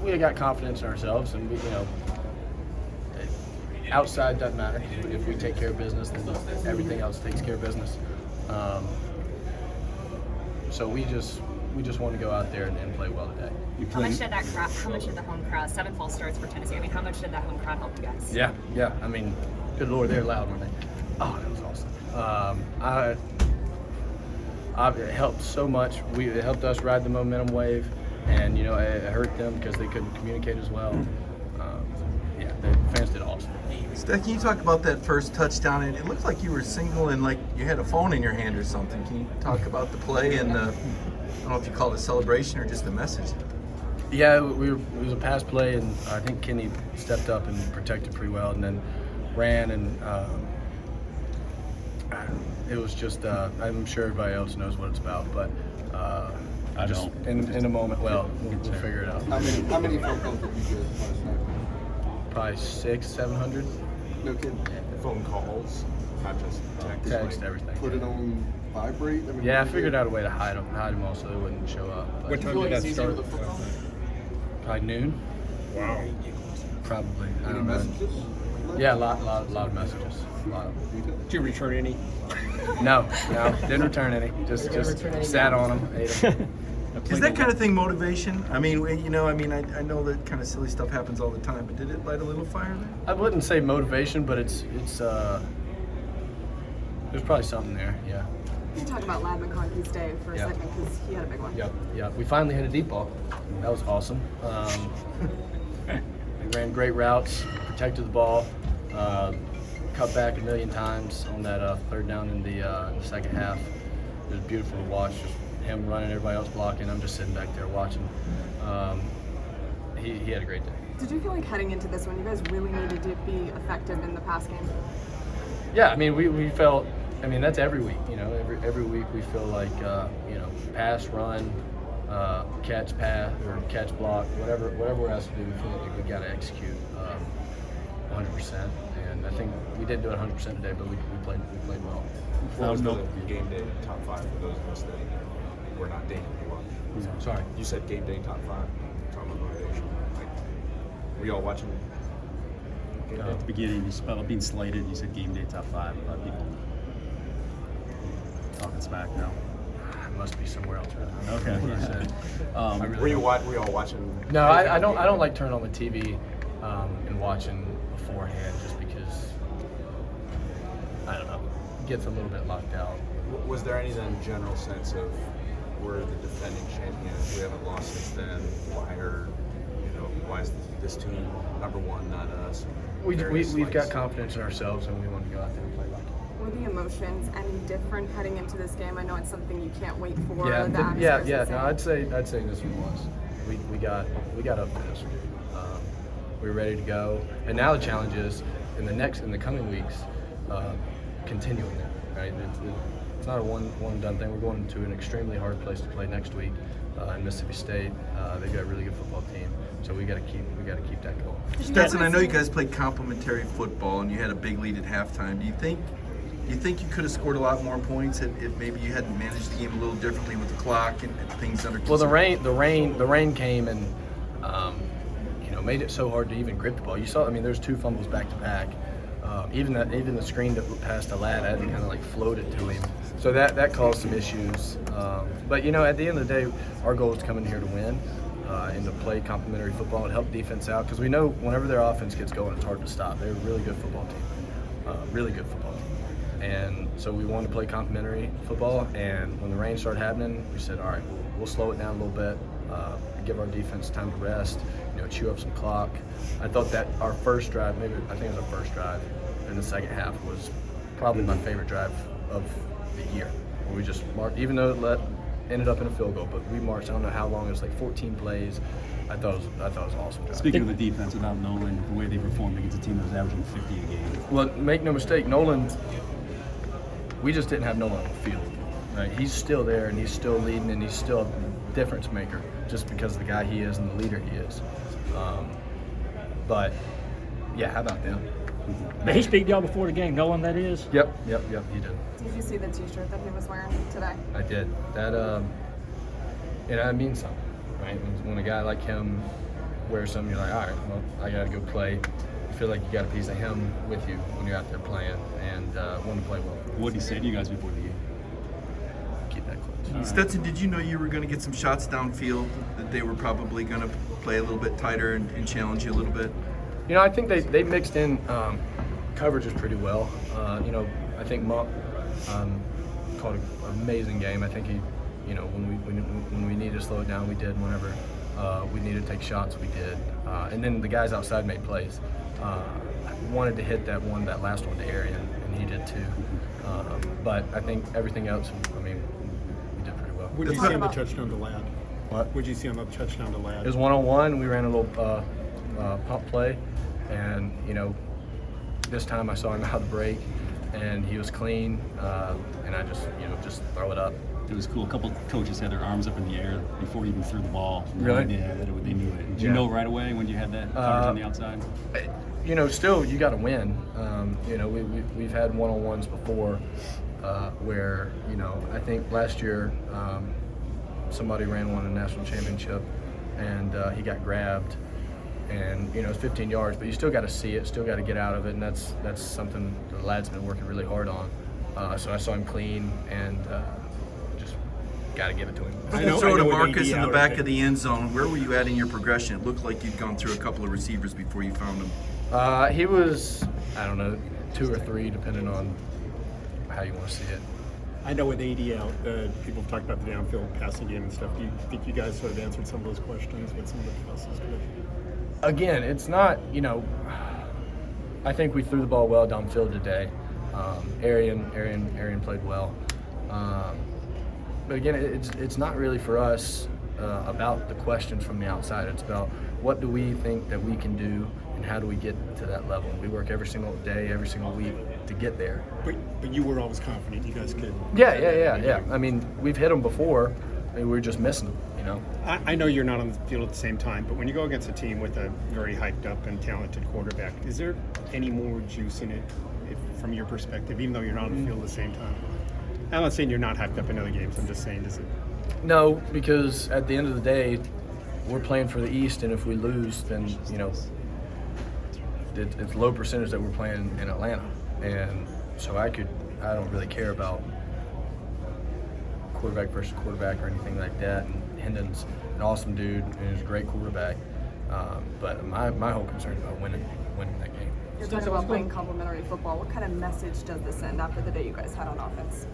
we got confidence in ourselves, and we, outside doesn't matter. If we take care of business, then everything else takes care of business. So we just want to go out there and play well today. How much did the home crowd, 7 false starts for Tennessee, I mean, how much did that home crowd help you guys? Yeah. I mean, good Lord, they're loud, weren't they? Oh, that was awesome. It helped so much. It helped us ride the momentum wave, and it hurt them because they couldn't communicate as well. The fans did awesome. Stet, can you talk about that first touchdown? It looked like you were signaling like you had a phone in your hand or something. Can you talk about the play and I don't know if you called it a celebration or just a message? Yeah, it was a pass play, and I think Kenny stepped up and protected pretty well, and then ran, and it was just, I'm sure everybody else knows what it's about, but I just don't. in a moment, we'll figure it out. How many phone calls did you get last night? Probably 600-700. No kidding. Phone calls, not just Text, everything. Put it on vibrate? I mean, Yeah, I figured out a way to hide them all so they wouldn't show up. But What time did that start? probably noon. Wow. Probably. I Any don't know. messages? Yeah, a lot of messages. A lot of them. Did you return any? No, didn't return any. Just sat on them, ate them. Is that kind of thing motivation? I mean, I know that kind of silly stuff happens all the time, but did it light a little fire there? I wouldn't say motivation, but it's there's probably something there. Yeah. Can you talk about Lad McConkey's day for a Yeah. second, because he had a big one. Yep. We finally hit a deep ball. That was awesome. We ran great routes, protected the ball, cut back a million times on that third down in the second half. It was beautiful to watch. Just him running, everybody else blocking. I'm just sitting back there watching. He had a great day. Did you feel like heading into this one, you guys really needed to be effective in the pass game? Yeah, I mean, we felt. I mean, that's every week. Every week we feel like pass, run, catch, pass, or catch, block, whatever we're asked to do. We feel like we got to execute 100%. And I think we didn't do it 100% today, but we played well. What was the game day top 5 for those of us that were not dating anymore? Sorry. You said game day top 5. Talking about motivation. Were you all watching game day? At the beginning, about being slated, you said game day top 5. People talking smack now. It must be somewhere else right now. Okay. What I said. Were you all watching? No, I don't like turning on the TV and watching beforehand just because I don't know, it gets a little bit locked out. Was there any then general sense of we're the defending champions, we haven't lost since then? Why is this team number one, not us? We've got confidence in ourselves, and we want to go out there and play like it. Were the emotions any different heading into this game? I know it's something you can't wait for. Yeah. The No, I'd say this one was. We got up to this. We were ready to go, and now the challenge is in the coming weeks, continuing that. Right? It's not a one and done thing. We're going to an extremely hard place to play next week in Mississippi State. They've got a really good football team, so we got to keep that going. Stetson, I know you guys played complementary football and you had a big lead at halftime. Do you think you could have scored a lot more points if maybe you hadn't managed the game a little differently with the clock and things under control? Well, the rain came and made it so hard to even grip the ball. You saw, there's 2 fumbles back to back. Even the screen that passed to Ladd, I had to kind of like float it to him. So that caused some issues. But at the end of the day, our goal is to come in here to win and to play complementary football and help defense out, because we know whenever their offense gets going, it's hard to stop. They're a really good football team, And so we wanted to play complementary football. And when the rain started happening, we said, all right, we'll slow it down a little bit, give our defense time to rest, chew up some clock. I thought that our first drive, I think it was our first drive in the second half, was probably my favorite drive of the year. Where we just marched, even though it ended up in a field goal, but we marched, I don't know how long, it was like 14 plays. I thought it was awesome drive. Speaking of the defense, without Nolan, the way they performed against a team that was averaging 50 a game. Well, make no mistake, Nolan, we just didn't have Nolan on the field. Right? He's still there, and he's still leading, and he's still a difference maker just because of the guy he is and the leader he is. But yeah, how about them? Did he speak to y'all before the game, Nolan, that is? Yep, he did. Did you see the T-shirt that he was wearing today? I did. That it means something, right? When a guy like him where some you're like, all right, well, I got to go play. You feel like you got a piece of him with you when you're out there playing, and want to play well. What did he say to you guys before the game? Keep that close. Stetson, did you know you were going to get some shots downfield, that they were probably going to play a little bit tighter and challenge you a little bit? You know, I think they mixed in coverages pretty well. You know, I think Monk called an amazing game. I think he, you know, when we needed to slow it down, we did. Whenever we needed to take shots, we did. And then the guys outside made plays. Wanted to hit that last one to Arian, and he did too. But I think everything else, I mean, we did pretty well. What did you see on the touchdown to Ladd? What? What did you see on the touchdown to Ladd? It was 1-on-1. We ran a little pump play, and you know, this time I saw him out of the break, and he was clean, and I just throw it up. It was cool. A couple coaches had their arms up in the air before he even threw the ball. Really? Yeah, they knew it. Did you know right away when you had that coverage on the outside? You know, still you got to win. You know, we've had one-on-ones before where, you know, I think last year somebody ran one in the national championship, and he got grabbed, and you know, it's 15 yards, but you still got to see it, still got to get out of it, and that's something the lad's been working really hard on. So I saw him clean, and just got to give it to him. Throw to Marcus in the back of the end zone. Where were you at in your progression? It looked like you'd gone through a couple of receivers before you found him. He was, I don't know, 2 or 3, depending on how you want to see it. I know with AD out, people have talked about the downfield passing game and stuff. Do you think you guys sort of answered some of those questions with some of the passes today? Again, it's not, you know, I think we threw the ball well downfield today. Arian played well. But again, it's not really for us about the questions from the outside. It's about what do we think that we can do, and how do we get to that level. We work every single day, every single week to get there. But you were always confident you guys could. Yeah. I mean, we've hit them before. I mean, we're just missing them, you know. I know you're not on the field at the same time, but when you go against a team with a very hyped up and talented quarterback, is there any more juice in it from your perspective, even though you're not on the field at the same time? I'm not saying you're not hyped up in other games. I'm just saying, does it? No, because at the end of the day, we're playing for the East, and if we lose, then, you know, it's low percentage that we're playing in Atlanta. And so I don't really care about quarterback versus quarterback or anything like that. And Hendon's an awesome dude, and he's a great quarterback. But my whole concern is about winning that game. You're talking about playing complementary football. What kind of message does this send after the day you guys had on offense?